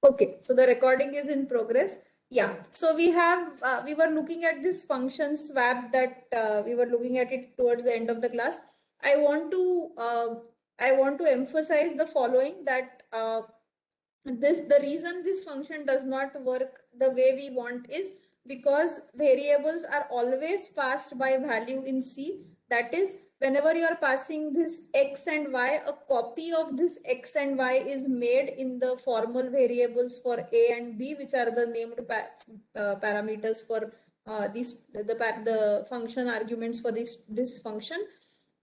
Okay, so the recording is in progress. Yeah, so we have we were looking at this function swap that we were looking at it towards the end of the class. I want to emphasize the following, that the reason this function does not work the way we want is because variables are always passed by value in C. That is, whenever you are passing this x and y, a copy of this x and y is made in the formal variables for a and b, which are the named parameters for the function arguments for this function,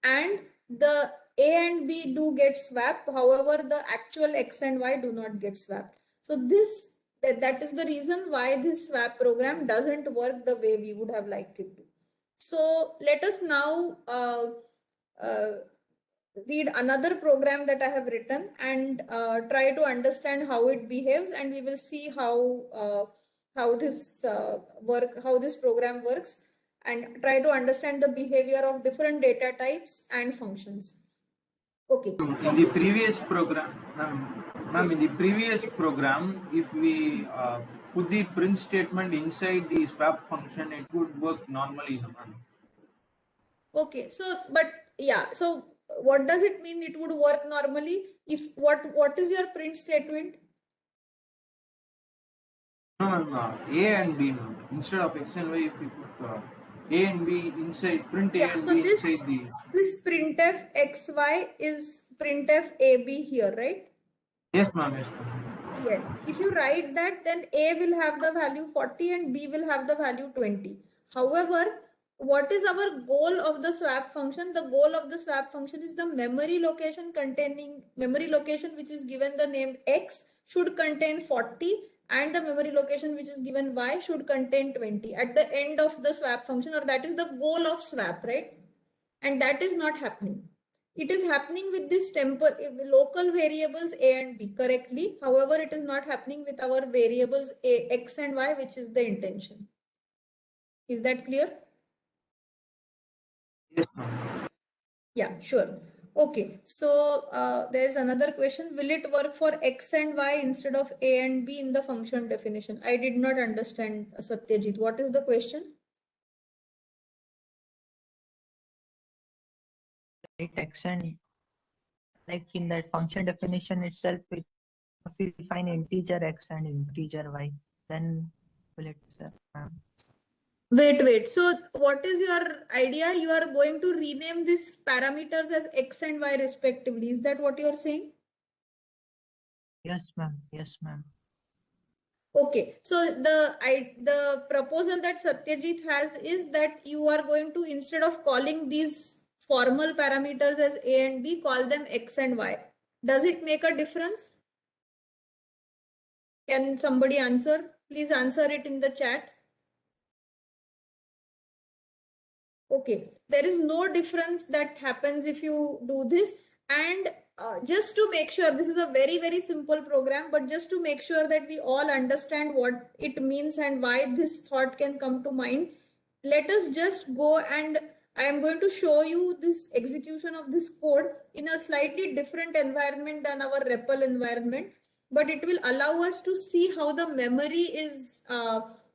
and the a and b do get swapped. However, the actual x and y do not get swapped. So that is the reason why this swap program doesn't work the way we would have liked it to. So let us now uh, read another program that I have written and try to understand how it behaves, and we will see how this program works, and try to understand the behavior of different data types and functions. Okay. So in the previous program, ma'am, in the previous program, if we put the print statement inside the swap function, it would work normally, ma'am. Okay, so but yeah, so what does it mean it would work normally? If what is your print statement? No, ma'am, A and B, ma'am. Instead of X and Y, if we put A and B inside, print A Yeah, and so B inside the. this printf xy is printf ab here, right? Yes, ma'am. Yes, ma'am. Yeah. If you write that, then a will have the value 40 and b will have the value 20. However, what is our goal of the swap function? The goal of the swap function is the memory location which is given the name x should contain 40, and the memory location which is given y should contain 20 at the end of the swap function, or that is the goal of swap, right? And that is not happening. It is happening with this local variables a and b correctly. However, it is not happening with our variables x and y, which is the intention. Is that clear? Yes, ma'am. Yeah, sure. Okay, so there is another question. Will it work for x and y instead of a and b in the function definition? I did not understand, Satyajit. What is the question? Right, x and like in that function definition itself, if we define integer x and integer y, then will it serve, ma'am? Wait. So what is your idea? You are going to rename these parameters as x and y respectively. Is that what you are saying? Yes, ma'am. Yes, ma'am. Okay. So the proposal that Satyajit has is that you are going to, instead of calling these formal parameters as a and b, call them x and y. Does it make a difference? Can somebody answer? Please answer it in the chat. Okay, there is no difference that happens if you do this. And just to make sure, this is a very simple program, but just to make sure that we all understand what it means and why this thought can come to mind, let us just go and I am going to show you this execution of this code in a slightly different environment than our REPL environment, but it will allow us to see how the memory is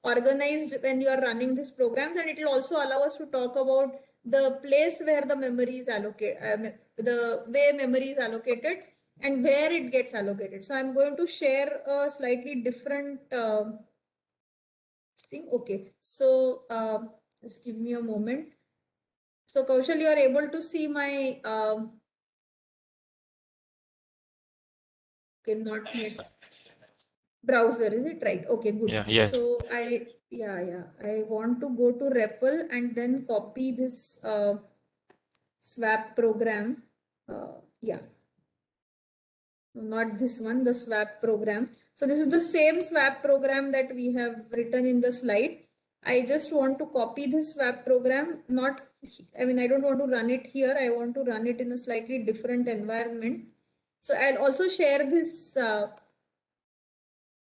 organized when you are running these programs, and it will also allow us to talk about the place where the memory is allocated, the way memory is allocated and where it gets allocated. So I'm going to share a slightly different thing. Okay, so just give me a moment. So Kaushal, you are able to see my okay, not yet. Browser, is it right? Okay, good. Yeah. So I want to go to REPL and then copy this swap program. Yeah, not this one, the swap program. So this is the same swap program that we have written in the slide. I just want to copy this swap program. I don't want to run it here. I want to run it in a slightly different environment. So I'll also share this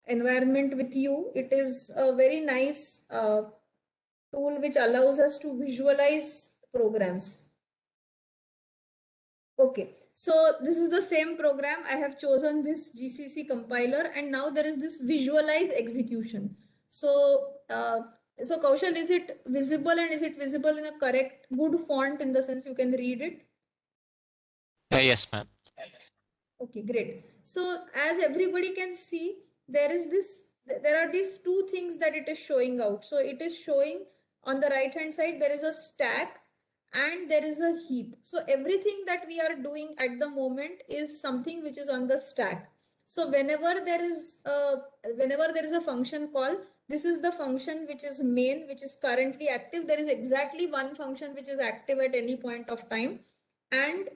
environment with you. It is a very nice tool which allows us to visualize programs. Okay, so this is the same program. I have chosen this GCC compiler, and now there is this visualize execution. So, so Kaushal, is it visible, and is it visible in a correct, good font in the sense you can read it? Yes, ma'am. Okay, great. So as everybody can see, there are these two things that it is showing out. So it is showing on the right hand side, there is a stack and there is a heap. So everything that we are doing at the moment is something which is on the stack. So whenever there is a function call, this is the function which is main, which is currently active. There is exactly one function which is active at any point of time, and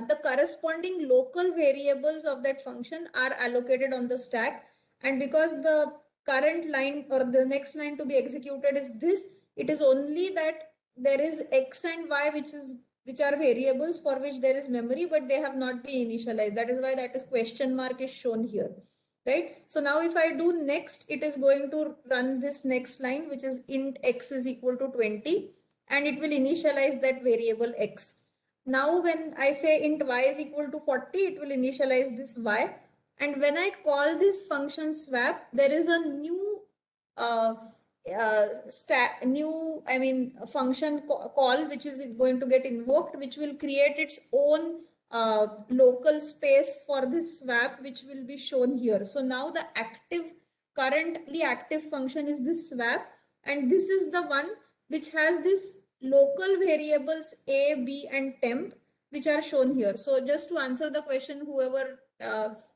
the corresponding local variables of that function are allocated on the stack. And because the current line or the next line to be executed is this, it is only that there is x and y which are variables for which there is memory, but they have not been initialized. That is why that is question mark is shown here, right? So now if I do next, it is going to run this next line, which is int x is equal to 20, and it will initialize that variable x. Now when I say int y is equal to 40, it will initialize this y. And when I call this function swap, there is a new function call which is going to get invoked, which will create its own local space for this swap, which will be shown here. So now the currently active function is this swap, and this is the one which has this local variables a, b, and temp, which are shown here. So just to answer the question, whoever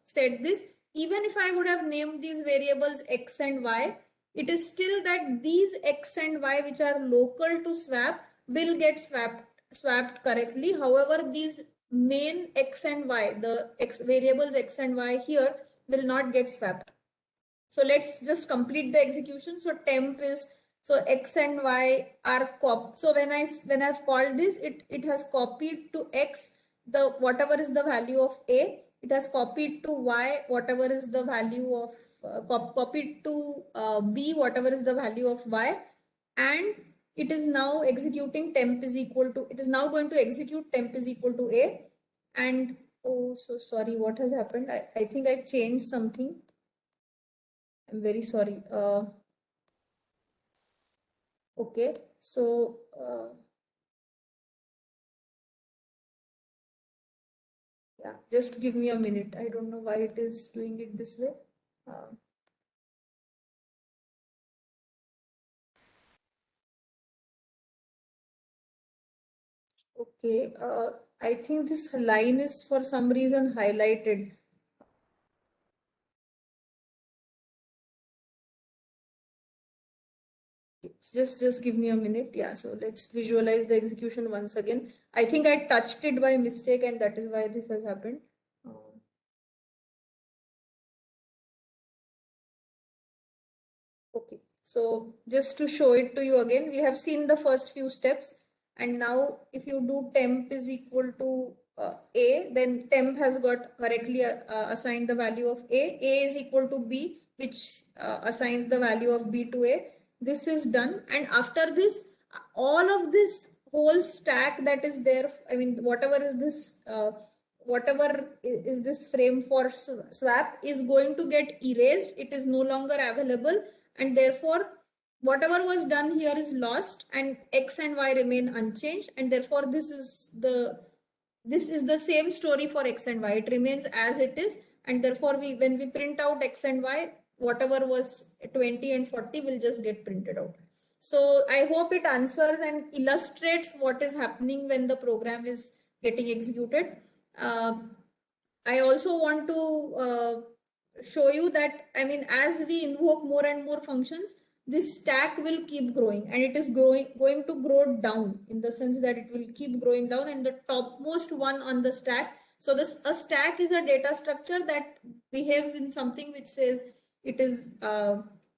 said this, even if I would have named these variables x and y, it is still that these x and y which are local to swap will get swapped correctly. However, these main x and y, the variables x and y here, will not get swapped. So let's just complete the execution. So temp is, so x and y are so when I've called this, it has copied to x the whatever is the value of a, it has copied to y whatever is the value of copied to b whatever is the value of y, and it is now executing temp is equal to, it is now going to execute temp is equal to a. And oh, so sorry, what has happened? I think I changed something. I'm very sorry. Okay, so yeah, just give me a minute. I don't know why it is doing it this way. Okay, I think this line is for some reason highlighted. Just give me a minute. Yeah, so let's visualize the execution once again. I think I touched it by mistake, and that is why this has happened. Okay, so just to show it to you again, we have seen the first few steps, and now if you do temp is equal to a, then temp has got correctly assigned the value of a is equal to b, which assigns the value of b to a. This is done, and after this, all of this whole stack that is there, I mean, whatever is this frame for swap is going to get erased. It is no longer available, and therefore whatever was done here is lost, and x and y remain unchanged, and therefore this is the same story for x and y. It remains as it is, and therefore when we print out x and y, whatever was 20 and 40 will just get printed out. So I hope it answers and illustrates what is happening when the program is getting executed. I also want to show you that, I mean, as we invoke more and more functions, this stack will keep growing, and it is going to grow down, in the sense that it will keep growing down, and the topmost one on the stack. So a stack is a data structure that behaves in something which says it is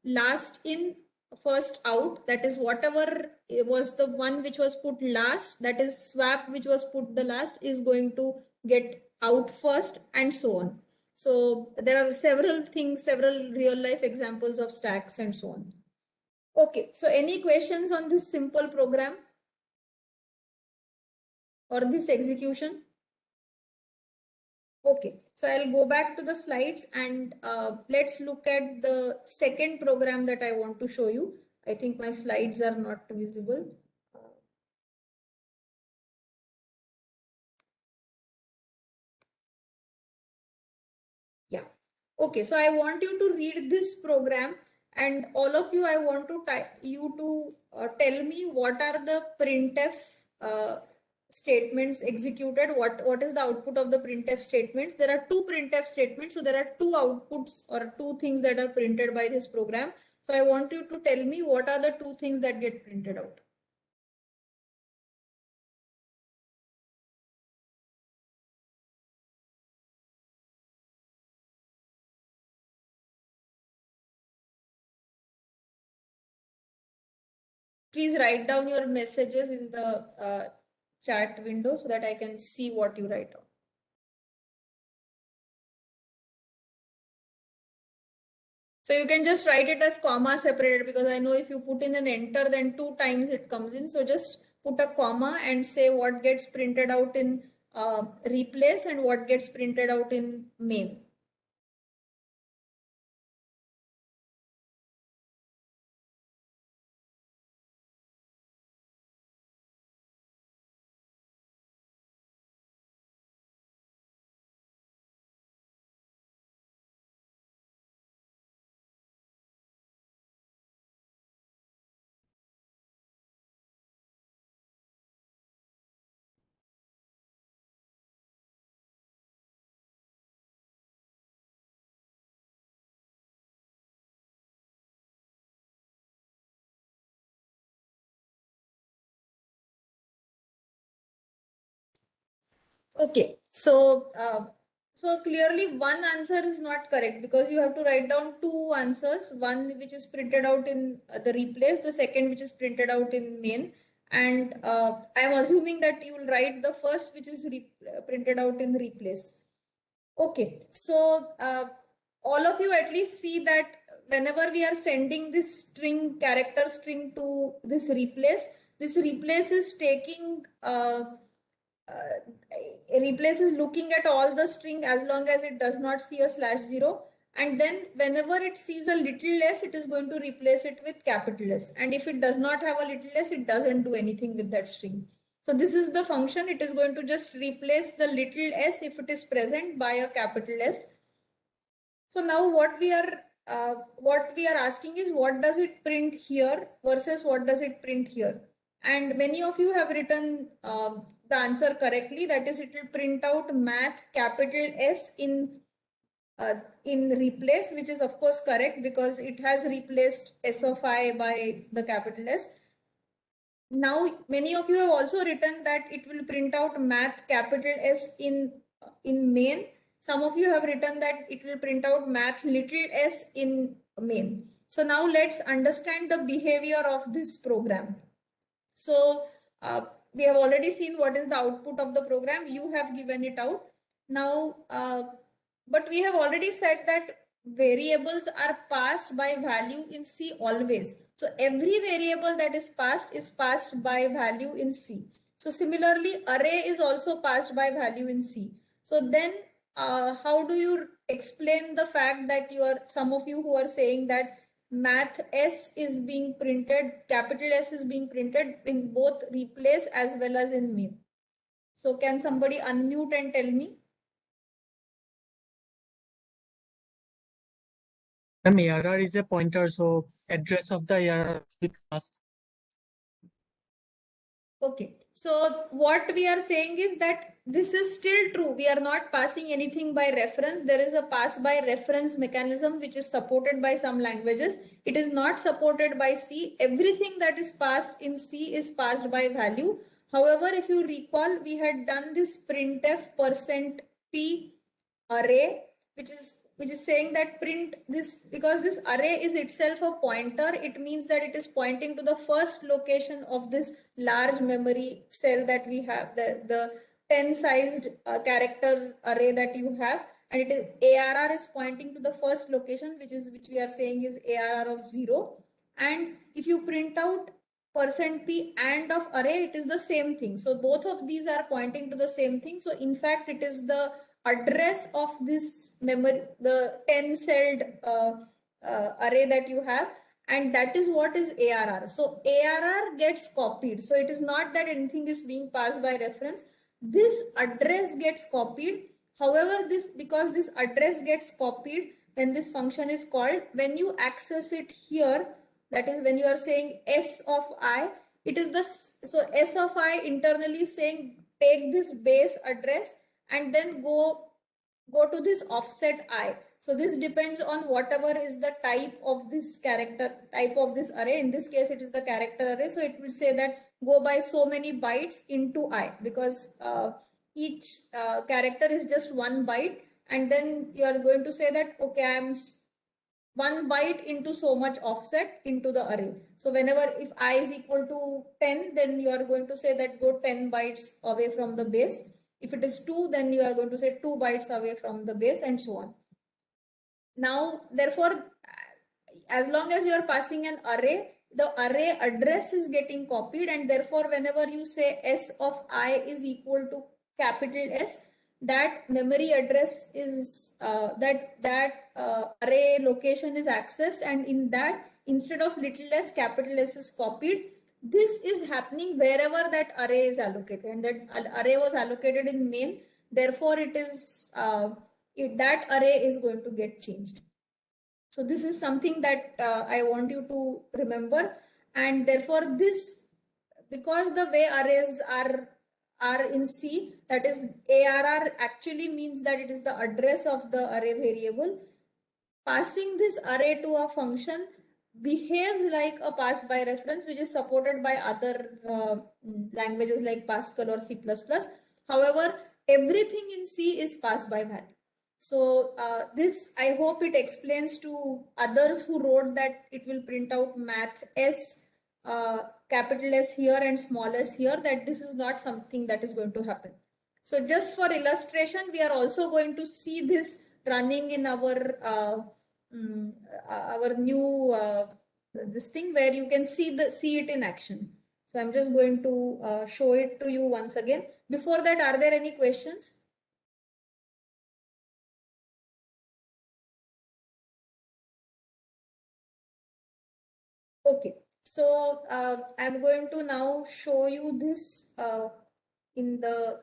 last in, first out. That is, whatever was the one which was put last, that is swap which was put the last, is going to get out first, and so on. So there are several things, several real life examples of stacks and so on. Okay, so any questions on this simple program or this execution? Okay, so I'll go back to the slides and let's look at the second program that I want to show you. I think my slides are not visible. Yeah. Okay, so I want you to read this program, and all of you, I want to tell me what are the printf statements executed. What is the output of the printf statements? There are two printf statements, so there are two outputs or two things that are printed by this program. So I want you to tell me what are the two things that get printed out. Please write down your messages in the chat window so that I can see what you write down. So you can just write it as comma separated, because I know if you put in an enter, then 2 times it comes in. So just put a comma and say what gets printed out in replace and what gets printed out in main. Okay, so clearly one answer is not correct, because you have to write down two answers, one which is printed out in the replace, the second which is printed out in main. And I'm assuming that you will write the first which is printed out in replace. Okay, so all of you at least see that whenever we are sending this string, character string to this replace is taking replace is looking at all the string as long as it does not see a /0, and then whenever it sees a little s, it is going to replace it with capital S, and if it does not have a little s, it doesn't do anything with that string. So this is the function. It is going to just replace the little s if it is present by a capital S. So now what we are asking is, what does it print here versus what does it print here? And many of you have written the answer correctly. That is, it will print out math capital S in replace, which is of course correct because it has replaced S of I by the capital S. Now, many of you have also written that it will print out math capital S in main. Some of you have written that it will print out math little s in main. So now let's understand the behavior of this program. So we have already seen what is the output of the program. You have given it out. Now, but we have already said that variables are passed by value in C always. So every variable that is passed by value in C. So similarly, array is also passed by value in C. So then how do you explain the fact that some of you who are saying that math S is being printed, capital S is being printed in both replace as well as in main? So can somebody unmute and tell me? ARR is a pointer, so address of the ARR will be passed. Okay, so what we are saying is that this is still true. We are not passing anything by reference. There is a pass by reference mechanism which is supported by some languages. It is not supported by C. Everything that is passed in C is passed by value. However, if you recall, we had done this printf %p array, which is saying that print this, because this array is itself a pointer. It means that it is pointing to the first location of this large memory cell that we have, the 10 sized character array that you have, and it is ARR is pointing to the first location, which we are saying is ARR of 0. And if you print out %p and of array, it is the same thing. So both of these are pointing to the same thing. So in fact, it is the address of this memory, the 10-celled array that you have, and that is what is ARR. So ARR gets copied. So it is not that anything is being passed by reference. This address gets copied. However, because this address gets copied when this function is called, when you access it here, that is when you are saying S of I, it is so S of I internally is saying take this base address and then go to this offset I. So this depends on whatever is the type of this type of this array. In this case, it is the character array. So it will say that go by so many bytes into I, because each character is just 1 byte. And then you are going to say that, okay, I am 1 byte into so much offset into the array. So whenever, if I is equal to 10, then you are going to say that go 10 bytes away from the base. If it is 2, then you are going to say 2 bytes away from the base, and so on. Now, therefore, as long as you are passing an array, the array address is getting copied, and therefore whenever you say S of I is equal to capital S, that memory address is that array location is accessed, and in that, instead of little s, capital S is copied. This is happening wherever that array is allocated, and that array was allocated in main. Therefore, it is that array is going to get changed. So this is something that I want you to remember, and therefore this, because the way arrays are in C, that is ARR actually means that it is the address of the array variable. Passing this array to a function behaves like a pass by reference, which is supported by other languages like Pascal or C++. However, everything in C is pass by value. So this, I hope it explains to others who wrote that it will print out math S, capital S here and small s here, that this is not something that is going to happen. So just for illustration, we are also going to see this running in our new this thing, where you can see it in action. So I'm just going to show it to you once again. Before that, are there any questions? Okay, so I'm going to now show you this in the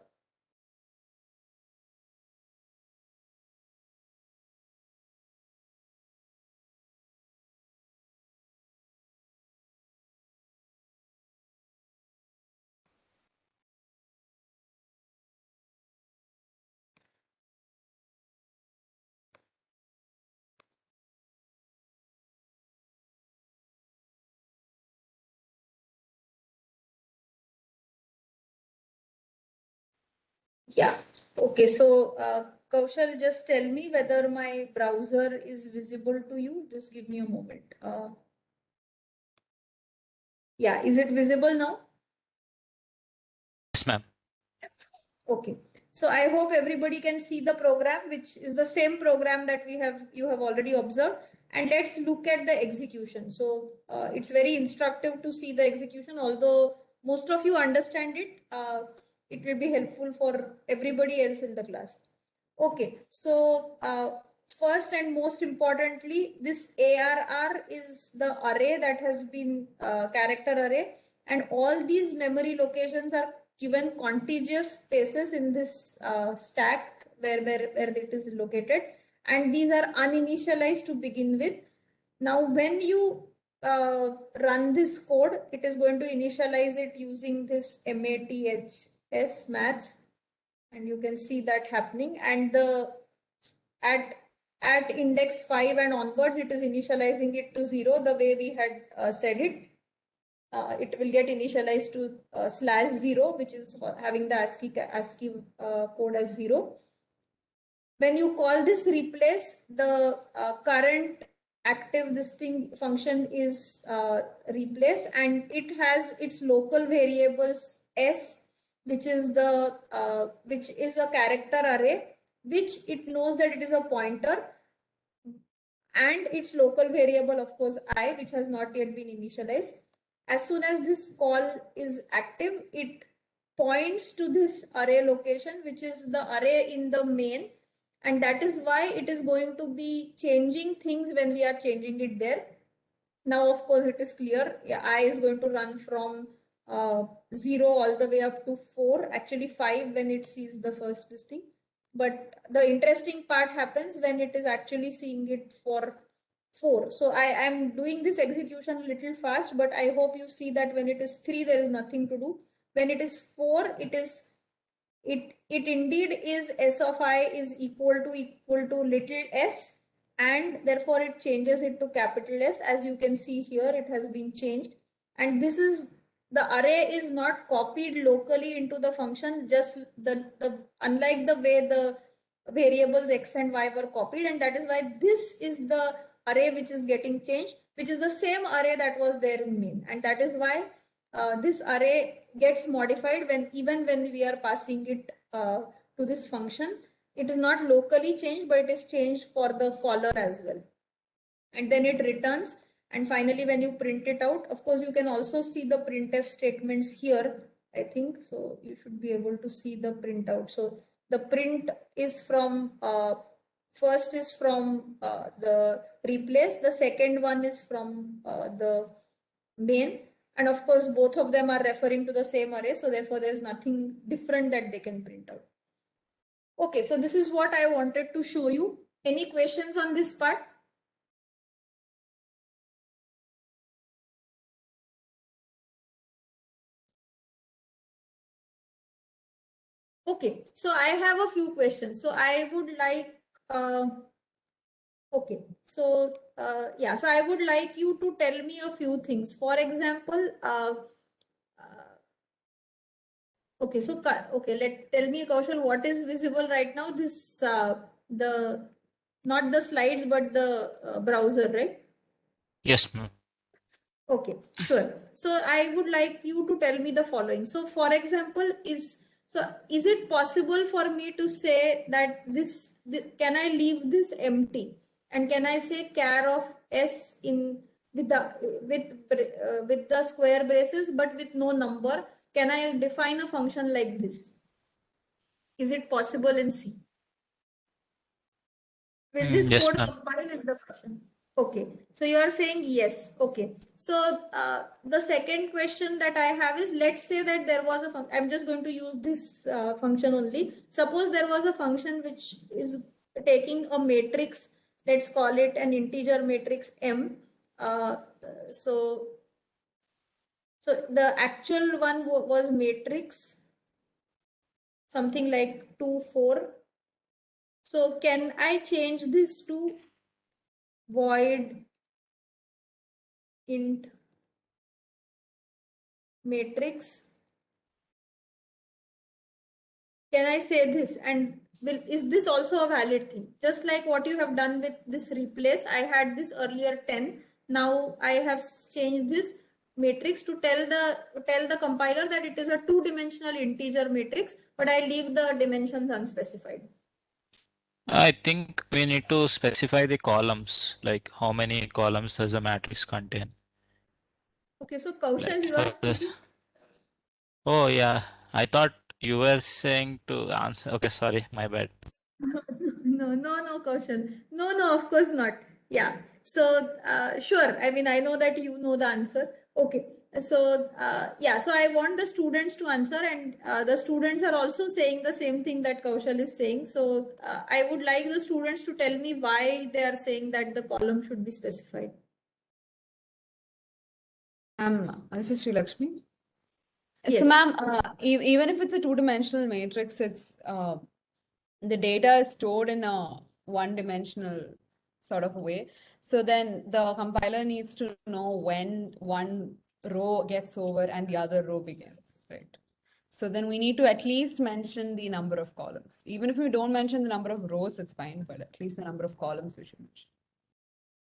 yeah. Okay, so Kaushal, just tell me whether my browser is visible to you. Just give me a moment. Yeah, is it visible now? Yes, ma'am. Okay, so I hope everybody can see the program, which is the same program that you have already observed. And let's look at the execution. So it's very instructive to see the execution, although most of you understand it. It will be helpful for everybody else in the class. Okay, so first and most importantly, this ARR is the array that has been character array, and all these memory locations are given contiguous spaces in this stack where it is located, and these are uninitialized to begin with. Now, when you run this code, it is going to initialize it using this maths maths, and you can see that happening. And the at index 5 and onwards, it is initializing it to 0, the way we had said it. It will get initialized to /0, which is having the ASCII code as 0. When you call this replace, the current active this thing function is replace, and it has its local variables s, which is a character array, which it knows that it is a pointer, and its local variable, of course, I, which has not yet been initialized. As soon as this call is active, it points to this array location, which is the array in the main. And that is why it is going to be changing things when we are changing it there. Now, of course, it is clear. Yeah, I is going to run from 0 all the way up to 4, actually 5 when it sees the first this thing. But the interesting part happens when it is actually seeing it for 4. So I am doing this execution a little fast, but I hope you see that when it is 3, there is nothing to do. When it is 4, it indeed is s of I is equal to little s, and therefore it changes it to capital S. As you can see here, it has been changed, and this is the array is not copied locally into the function, just the unlike the way the variables x and y were copied, and that is why this is the array which is getting changed, which is the same array that was there in main, and that is why this array gets modified even when we are passing it to this function. It is not locally changed, but it is changed for the caller as well. And then it returns. And finally, when you print it out, of course, you can also see the printf statements here, I think. So you should be able to see the printout. So the print is from, first is from the replace. The second one is from the main. And of course, both of them are referring to the same array. So therefore, there is nothing different that they can print out. Okay, so this is what I wanted to show you. Any questions on this part? Okay, so I have a few questions. So I would like, okay, so yeah, so I would like you to tell me a few things. For example, okay, so okay, tell me, Kaushal, what is visible right now? This the not the slides, but the browser, right? Yes, ma'am. Okay, sure. So I would like you to tell me the following. So for example, is it possible for me to say that can I leave this empty, and can I say char of s in with the square braces but with no number? Can I define a function like this? Is it possible in C? Will this Yes, code ma'am. compile is the question. Okay, so you are saying yes. Okay, so the second question that I have is, let's say that there was a function. I'm just going to use this function only. Suppose there was a function which is taking a matrix. Let's call it an integer matrix M. So the actual one was matrix something like 2, 4. So can I change this to void int matrix? Can I say this, and is this also a valid thing? Just like what you have done with this replace, I had this earlier 10. Now I have changed this matrix to tell the compiler that it is a 2-dimensional integer matrix, but I leave the dimensions unspecified. I think we need to specify the columns, like how many columns does the matrix contain. Okay, so Kaushal, Like you are for this. speaking. Oh yeah, I thought you were saying to answer. Okay, sorry, my bad. No, Kaushal. No, of course not. Yeah. So, sure. I mean, I know that you know the answer. Okay. So, yeah. So, I want the students to answer, and the students are also saying the same thing that Kaushal is saying. So, I would like the students to tell me why they are saying that the column should be specified. This is Sri Lakshmi. Yes. So, ma'am, even if it's a two-dimensional matrix, it's the data is stored in a one-dimensional sort of way. So then the compiler needs to know when one row gets over and the other row begins, right? So then we need to at least mention the number of columns. Even if we don't mention the number of rows, it's fine, but at least the number of columns we should mention.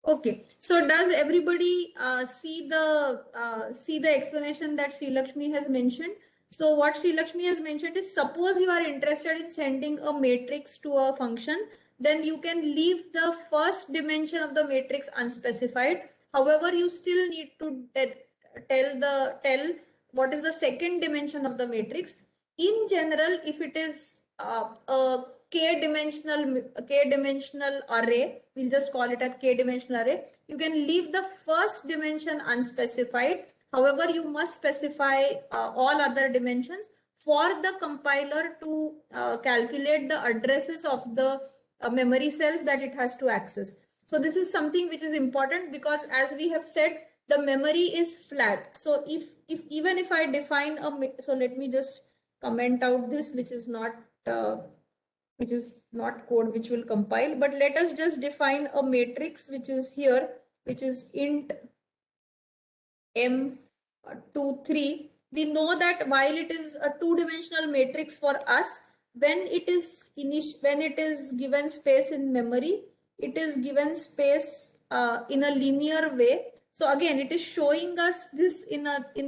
Okay, so does everybody see the explanation that Sri Lakshmi has mentioned? So what Sri Lakshmi has mentioned is, suppose you are interested in sending a matrix to a function, then you can leave the first dimension of the matrix unspecified. However, you still need to tell what is the second dimension of the matrix. in general, if it is a k-dimensional array, we'll just call it a k-dimensional array, you can leave the first dimension unspecified. However, you must specify all other dimensions for the compiler to calculate the addresses of the memory cells that it has to access. So this is something which is important, because as we have said, the memory is flat. So if even if I define so let me just comment out this, which is not code which will compile, but let us just define a matrix which is here, which is int m23. We know that while it is a two-dimensional matrix for us, when it is given space in memory, it is given space in a linear way. So again, it is showing us this in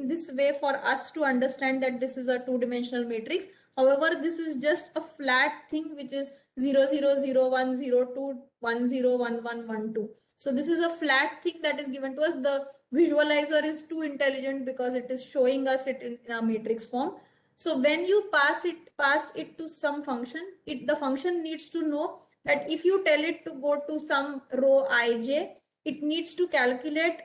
this way for us to understand that this is a two-dimensional matrix. However, this is just a flat thing which is 0, 0, 0, 1, 0, 2, 1, 0, 1, 1, 1, 2. So this is a flat thing that is given to us. The visualizer is too intelligent because it is showing us it in a matrix form. So when you pass it to some function, the function needs to know that if you tell it to go to some row ij, it needs to calculate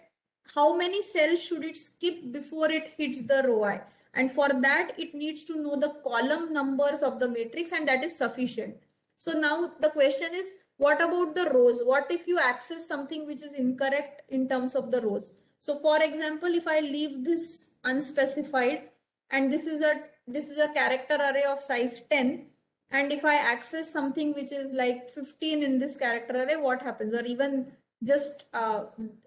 how many cells should it skip before it hits the row I. And for that, it needs to know the column numbers of the matrix, and that is sufficient. So now the question is, what about the rows? What if you access something which is incorrect in terms of the rows? So for example, if I leave this unspecified, and this is a character array of size 10, and if I access something which is like 15 in this character array, what happens? Or even just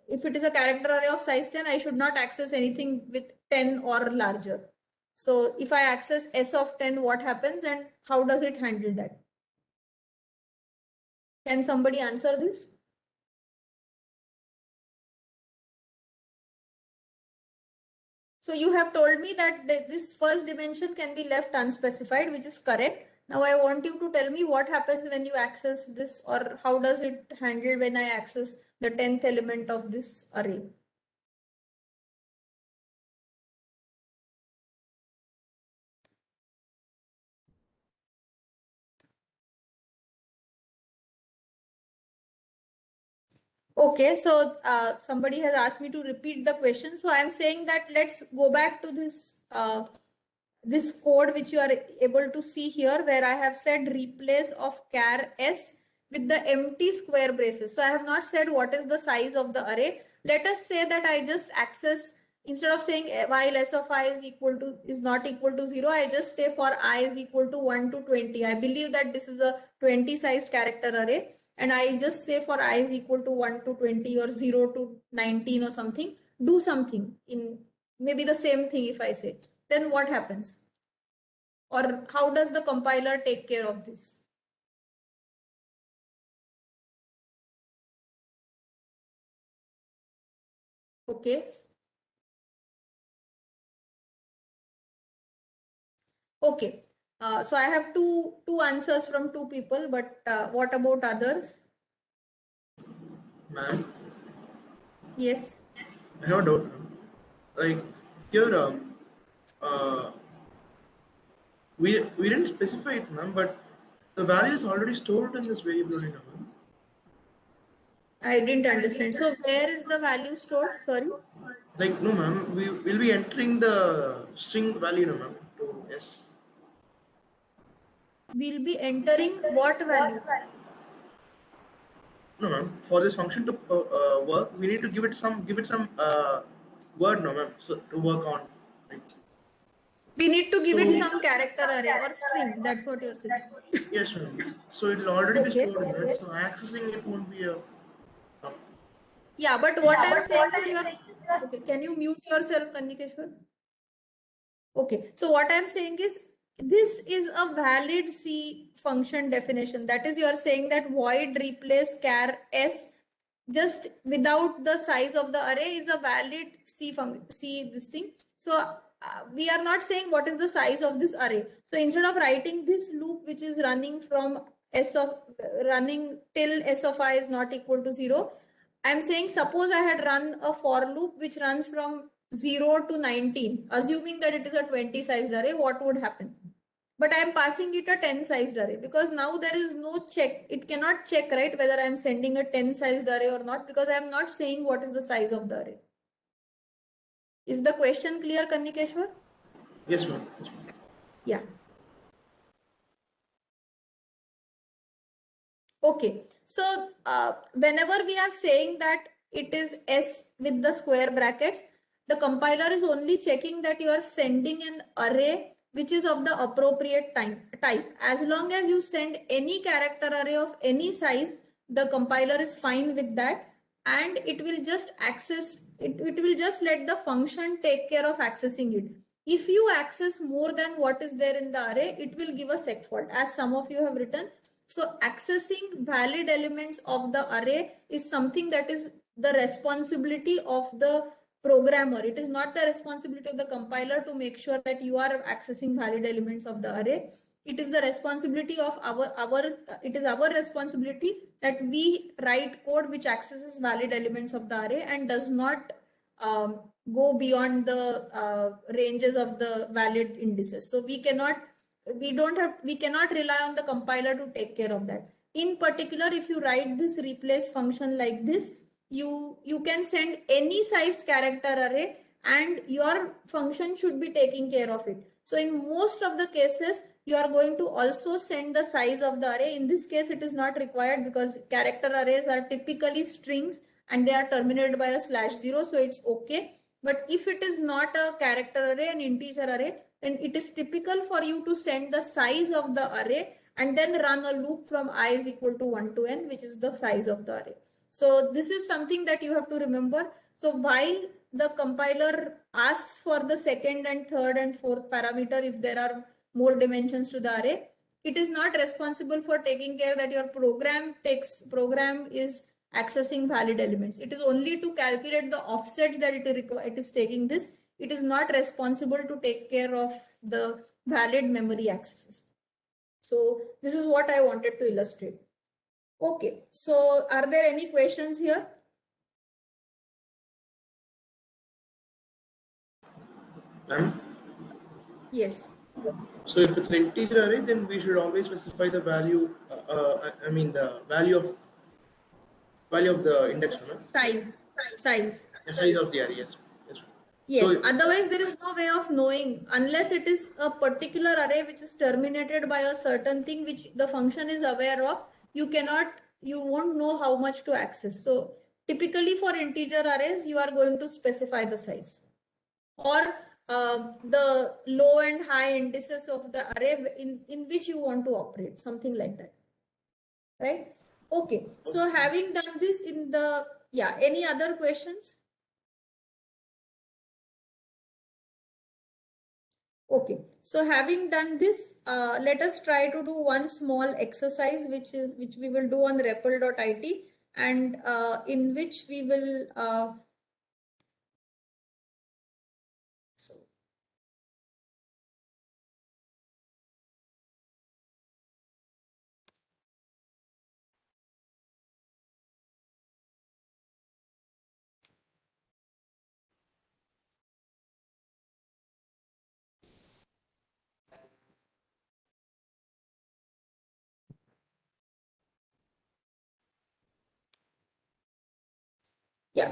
if it is a character array of size 10, I should not access anything with 10 or larger. So if I access s of 10, what happens, and how does it handle that? Can somebody answer this? So you have told me that this first dimension can be left unspecified, which is correct. Now I want you to tell me what happens when you access this, or how does it handle when I access the 10th element of this array? Okay, so somebody has asked me to repeat the question. So I'm saying that let's go back to this this code which you are able to see here, where I have said replace of char s with the empty square braces. So I have not said what is the size of the array. Let us say that I just access, instead of saying while s of I is not equal to 0, I just say for I is equal to 1 to 20. I believe that this is a 20 sized character array, and I just say for I is equal to 1 to 20 or 0 to 19 or something, do something in maybe the same thing if I say, then what happens? Or how does the compiler take care of this? Okay. Okay. So I have two answers from two people, but what about others? Ma'am, Yes. I have a doubt. Like here, we didn't specify it, ma'am, but the value is already stored in this variable only, ma'am. I didn't understand. So where is the value stored? Sorry. Like no, ma'am, we will be entering the string value, no, ma'am, to s. We'll be entering what value? No, ma'am. For this function to work, we need to give it some word, no, ma'am, so to work on. We need to give it So- some character array or string. That's what you're saying. Yes, ma'am. So it will already be Okay. stored in it. So accessing it won't be a. Yeah, but what I'm saying is you are okay. Can you mute yourself, Kanikeshwar? Okay, so what I'm saying is this is a valid C function definition. That is, you are saying that void replace char s just without the size of the array is a valid C function. C this thing. So we are not saying what is the size of this array. So instead of writing this loop which is running from running till s of I is not equal to 0, I'm saying suppose I had run a for loop which runs from 0 to 19, assuming that it is a 20 sized array, what would happen? but I am passing it a 10 sized array because now there is no check. It cannot check, right, whether I am sending a 10 sized array or not, because I am not saying what is the size of the array. Is the question clear, Kannikeshwar? Yes, ma'am. Yes, ma'am. Yeah. Okay. So whenever we are saying that it is S with the square brackets, the compiler is only checking that you are sending an array which is of the appropriate type. As long as you send any character array of any size, the compiler is fine with that, and it will just it will just let the function take care of accessing it. If you access more than what is there in the array, it will give a seg fault, as some of you have written. So accessing valid elements of the array is something that is the responsibility of the programmer. It is not the responsibility of the compiler to make sure that you are accessing valid elements of the array. It is the responsibility of it is our responsibility that we write code which accesses valid elements of the array and does not go beyond the ranges of the valid indices. So we cannot rely on the compiler to take care of that. In particular, if you write this replace function like this, you can send any size character array and your function should be taking care of it. So in most of the cases, you are going to also send the size of the array. In this case, it is not required because character arrays are typically strings and they are terminated by a /0, so it's okay. But if it is not a character array, an integer array, then it is typical for you to send the size of the array and then run a loop from I is equal to 1 to n, which is the size of the array. So this is something that you have to remember. So while the compiler asks for the second and third and fourth parameter, if there are more dimensions to the array, it is not responsible for taking care that your program is accessing valid elements. It is only to calculate the offsets that it is taking this. It is not responsible to take care of the valid memory accesses. So this is what I wanted to illustrate. Okay, so are there any questions here? Ma'am? Yes. So if it's an integer array, then we should always specify the value. I mean the value of the index. Size. The size of the array. Yes. Yes. Yes, So, otherwise there is no way of knowing unless it is a particular array which is terminated by a certain thing which the function is aware of. You won't know how much to access. So typically for integer arrays, you are going to specify the size or the low and high indices of the array in which you want to operate, something like that. Right? Okay. So having done this any other questions? Okay, so having done this, let us try to do one small exercise, which we will do on REPL.it, and in which we will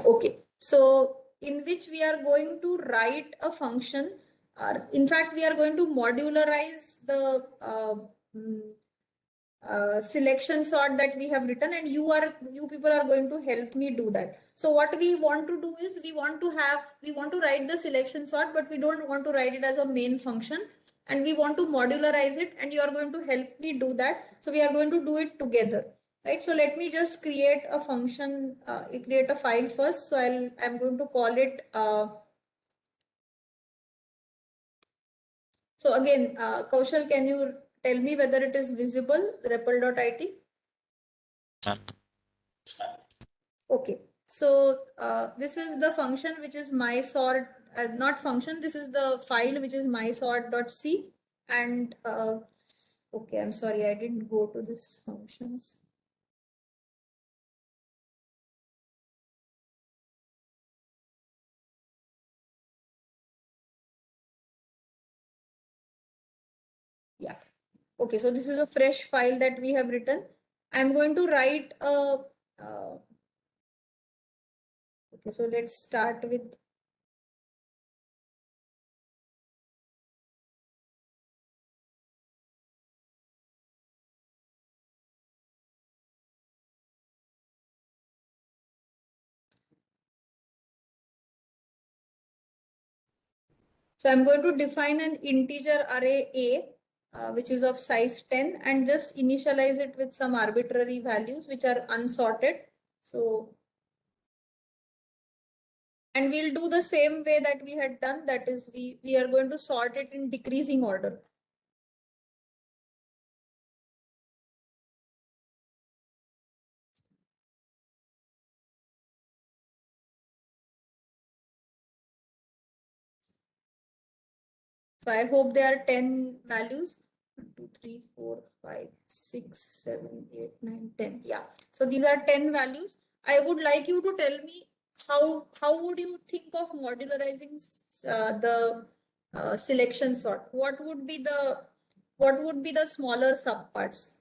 okay. So in which we are going to write a function, or in fact, we are going to modularize the selection sort that we have written, and you people are going to help me do that. So what we want to do is we want to write the selection sort, but we don't want to write it as a main function, and we want to modularize it, and you are going to help me do that. So we are going to do it together, right? So let me just create a function, create a file first. So I'm going to call it so again, Kaushal, can you tell me whether it is visible, REPL.it? Okay, so this is the function which is my sort, not function, this is the file which is mysort.c, and okay, I'm sorry, I didn't go to this functions. Yeah, Okay, so this is a fresh file that we have written. I'm going to write a, okay, so let's start with, so I'm going to define an integer array A, which is of size 10, and just initialize it with some arbitrary values which are unsorted. So, and we'll do the same way that we had done, that is we are going to sort it in decreasing order. So I hope there are 10 values. 1, 2, 3, 4, 5, 6, 7, 8, 9, 10. Yeah. So these are 10 values. I would like you to tell me how would you think of modularizing the selection sort? What would be the smaller subparts?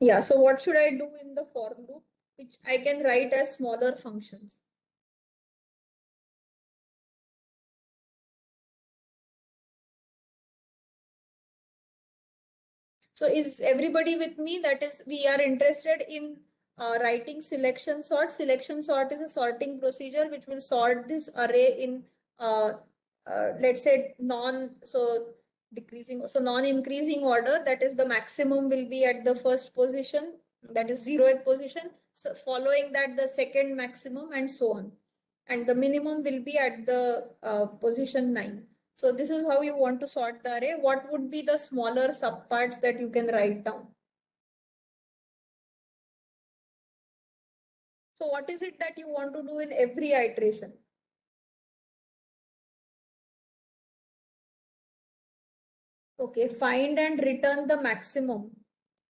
Yeah. So what should I do in the for loop, which I can write as smaller functions? So is everybody with me? That is, we are interested in writing selection sort. Selection sort is a sorting procedure which will sort this array in, let's say, non-increasing order. That is, the maximum will be at the first position, that is 0th position. So following that, the second maximum, and so on. And the minimum will be at the position 9. So this is how you want to sort the array. What would be the smaller subparts that you can write down? So what is it that you want to do in every iteration? Okay, find and return the maximum.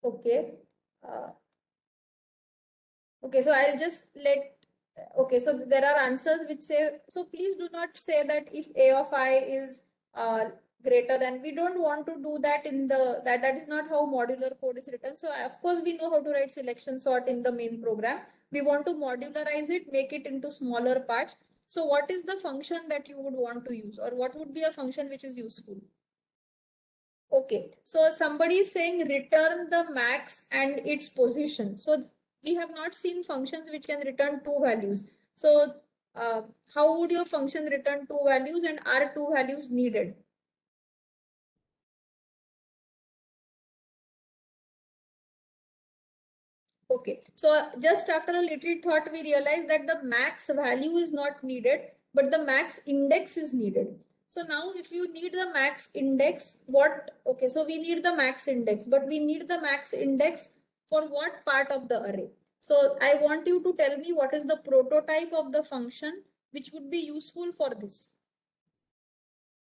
Okay. Okay, so I'll just okay, so there are answers which say, so please do not say that if A of I is greater than, we don't want to do that in that is not how modular code is written. So of course we know how to write selection sort in the main program. We want to modularize it, make it into smaller parts. So what is the function that you would want to use, or what would be a function which is useful? Okay, so somebody is saying return the max and its position. So we have not seen functions which can return two values. So how would your function return two values, and are two values needed? Okay, so just after a little thought, we realized that the max value is not needed, but the max index is needed. So now if you need the max index, okay, so we need the max index, but we need the max index for what part of the array? So I want you to tell me what is the prototype of the function which would be useful for this.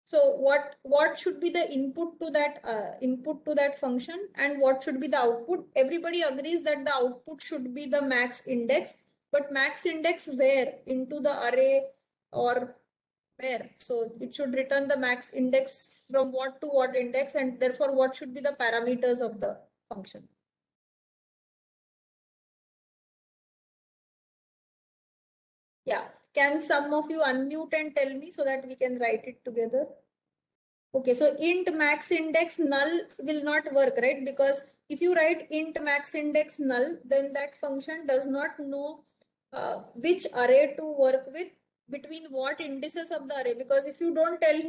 So what should be the input to that function, and what should be the output? Everybody agrees that the output should be the max index, but max index where? Into the array or where? So it should return the max index from what to what index, and therefore what should be the parameters of the function? Yeah, can some of you unmute and tell me so that we can write it together? Okay, so int max index null will not work, right? Because if you write int max index null, then that function does not know which array to work with, between what indices of the array. Because if you don't tell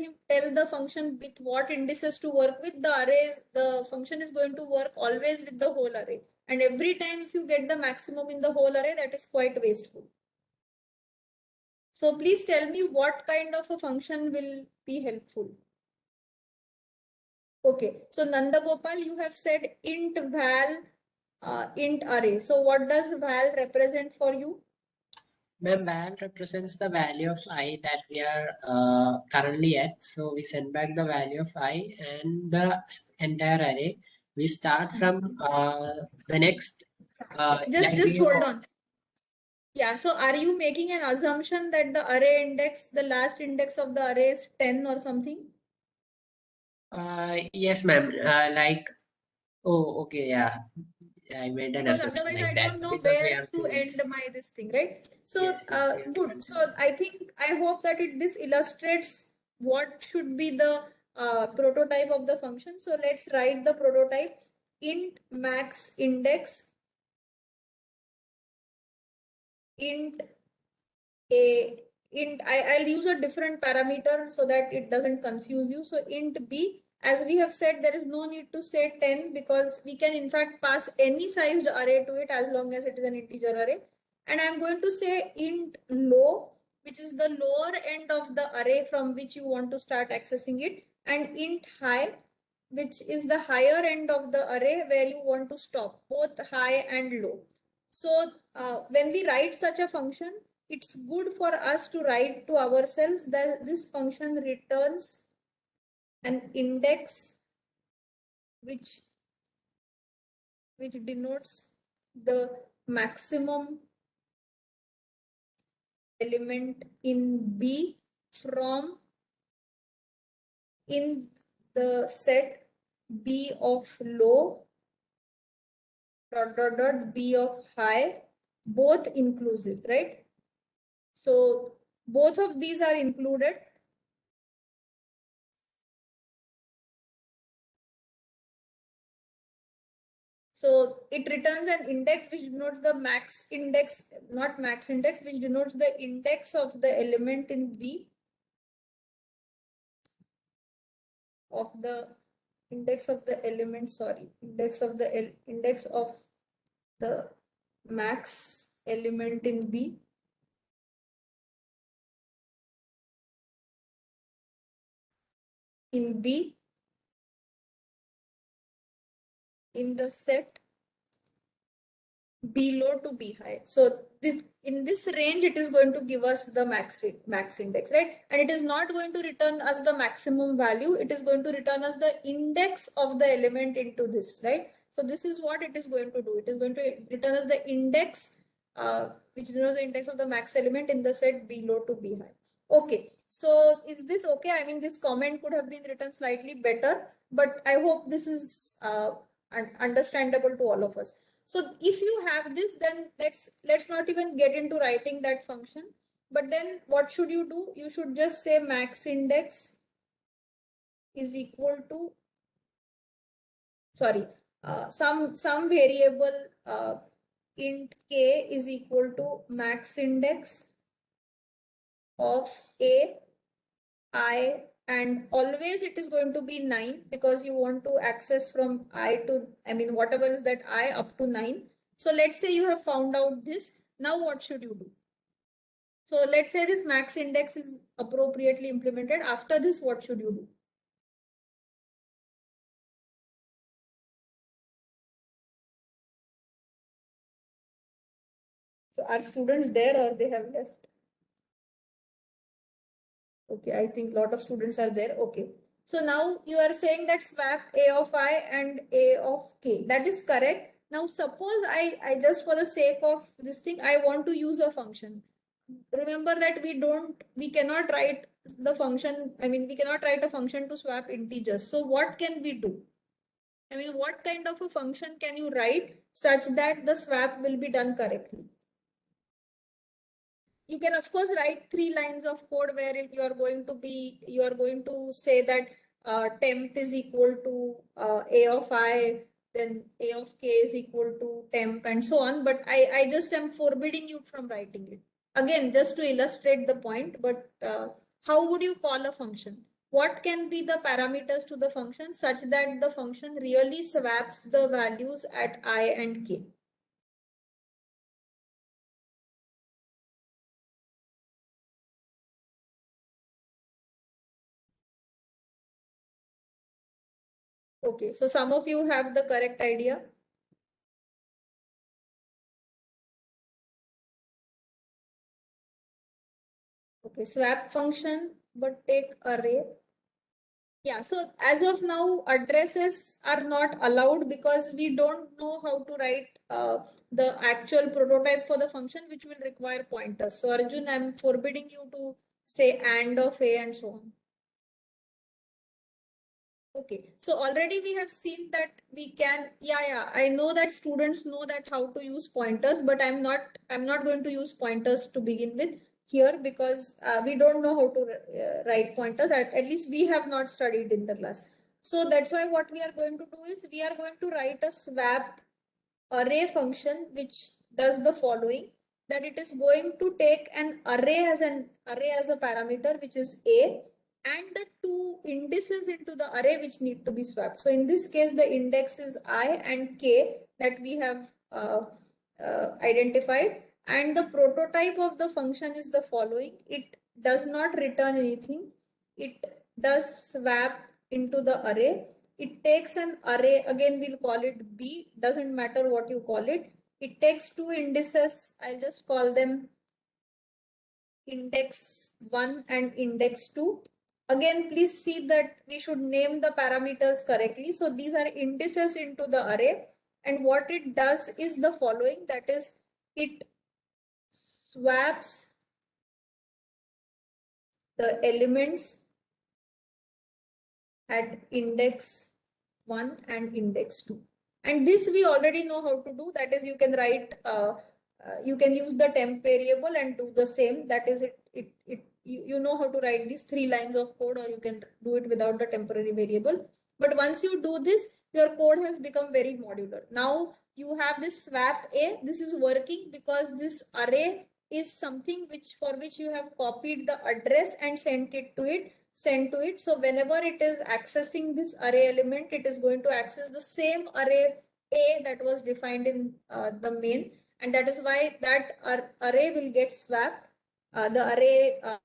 the function with what indices to work with, the function is going to work always with the whole array. And every time if you get the maximum in the whole array, that is quite wasteful. So please tell me what kind of a function will be helpful. Okay, so Nanda Gopal, you have said int val, int array. So what does val represent for you? Ma'am, val represents the value of I that we are currently at. So we send back the value of I and the entire array. We start from the next Just hold on. Yeah, so are you making an assumption that the array index, the last index of the array is 10 or something? Yes, ma'am. Oh, okay, yeah. I made an Because assumption otherwise like I that don't know because we where have to to end my this thing, right? So Yes, yes, we have to good. So continue. I hope that this illustrates what should be the prototype of the function. So let's write the prototype. Int max index, int a int I'll use a different parameter so that it doesn't confuse you. So int b, as we have said, there is no need to say 10 because we can in fact pass any sized array to it as long as it is an integer array. And I'm going to say int low, which is the lower end of the array from which you want to start accessing it, and int high, which is the higher end of the array where you want to stop, both high and low. So when we write such a function, it's good for us to write to ourselves that this function returns an index which denotes the maximum element in B from in the set B of low B of high, both inclusive, right? So both of these are included. So it returns an index which denotes the max index, not max index, which denotes the index of the element in B of the index of the element, sorry, index of the max element in B. In B in the set B low to B high. So in this range, it is going to give us the max index, right? And it is not going to return us the maximum value. It is going to return us the index of the element into this, right? So this is what it is going to do. It is going to return us the index, which denotes the index of the max element in the set B low to B high. Okay, so is this okay? I mean, this comment could have been written slightly better, but I hope this is understandable to all of us. So if you have this, then let's not even get into writing that function. But then what should you do? You should just say max index is equal to, sorry, some variable int k is equal to max index of a I, and always it is going to be 9 because you want to access from I to, I mean, whatever is that I up to 9. So let's say you have found out this. Now what should you do? So let's say this max index is appropriately implemented. After this, what should you do? So are students there or they have left? Okay, I think a lot of students are there. Okay. So now you are saying that swap A of I and A of K. That is correct. Now suppose I just for the sake of this thing, I want to use a function. Remember that we cannot write the function. I mean, we cannot write a function to swap integers. So what can we do? I mean, what kind of a function can you write such that the swap will be done correctly? You can of course write 3 lines of code where you are going to say that temp is equal to a of I, then a of k is equal to temp and so on. But I just am forbidding you from writing it. Again, just to illustrate the point, but how would you call a function? What can be the parameters to the function such that the function really swaps the values at I and k? Okay, so some of you have the correct idea. Okay, swap function, but take array. Yeah, so as of now, addresses are not allowed because we don't know how to write the actual prototype for the function, which will require pointers. So Arjun, I'm forbidding you to say and of A and so on. Okay, so already we have seen that we can, I know that students know that how to use pointers, but I'm not going to use pointers to begin with here because we don't know how to write pointers. At least we have not studied in the class. So that's why what we are going to do is we are going to write a swap array function which does the following, that it is going to take an array as a parameter, which is A, and the two indices into the array which need to be swapped. So in this case, the index is I and K that we have identified, and the prototype of the function is the following. It does not return anything. It does swap into the array. It takes an array, again we'll call it B, doesn't matter what you call it. It takes two indices, I'll just call them index 1 and index 2. Again, please see that we should name the parameters correctly. So these are indices into the array, and what it does is the following, that is, it swaps the elements at index 1 and index 2. And this we already know how to do. That is, you can write, you can use the temp variable and do the same. That is, you know how to write these 3 lines of code, or you can do it without the temporary variable. But once you do this, your code has become very modular. Now you have this swap A. This is working because this array is something for which you have copied the address and sent to it. So whenever it is accessing this array element, it is going to access the same array A that was defined in the main, and that is why that array will get swapped. The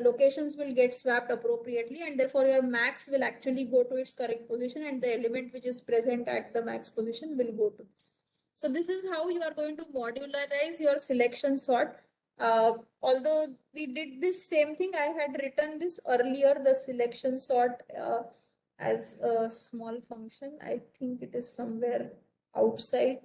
locations will get swapped appropriately, and therefore your max will actually go to its correct position, and the element which is present at the max position will go to this. So this is how you are going to modularize your selection sort. Although we did this same thing, I had written this earlier, the selection sort as a small function. I think it is somewhere outside.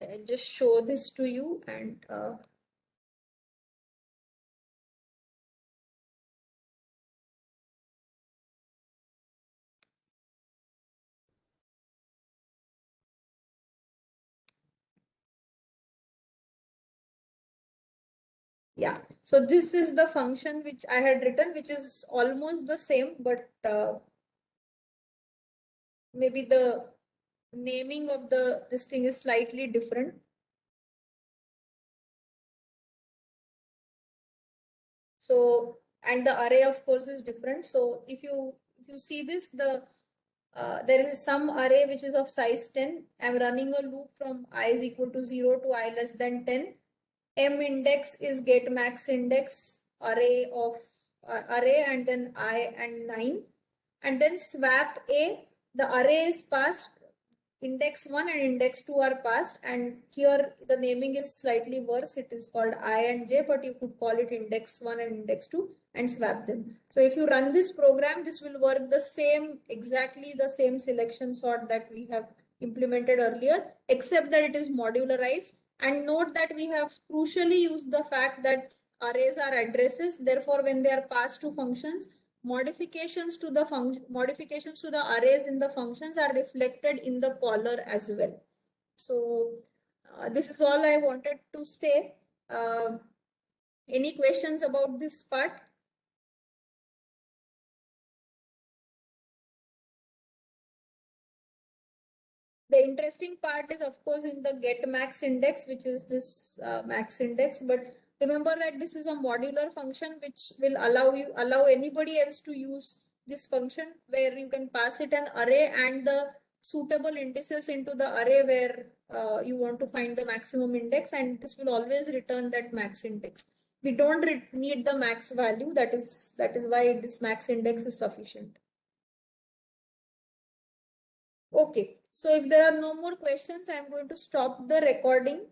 I'll just show this to you, and yeah, so this is the function which I had written, which is almost the same, but maybe the naming of this thing is slightly different. So, and the array of course is different. So if you see this, there is some array which is of size 10. I'm running a loop from I is equal to 0 to I less than 10. M index is get max index array of array, and then I and 9. And then swap A, the array is passed, index 1 and index 2 are passed, and here the naming is slightly worse. It is called I and J, but you could call it index 1 and index 2 and swap them. So if you run this program, this will work the same, exactly the same selection sort that we have implemented earlier, except that it is modularized. And note that we have crucially used the fact that arrays are addresses. Therefore, when they are passed to functions, modifications to the arrays in the functions are reflected in the caller as well. So this is all I wanted to say. Any questions about this part? The interesting part is, of course, in the get max index, which is this max index. But remember that this is a modular function which will allow anybody else to use this function, where you can pass it an array and the suitable indices into the array where you want to find the maximum index, and this will always return that max index. We don't need the max value. That is why this max index is sufficient. Okay, so if there are no more questions, I am going to stop the recording.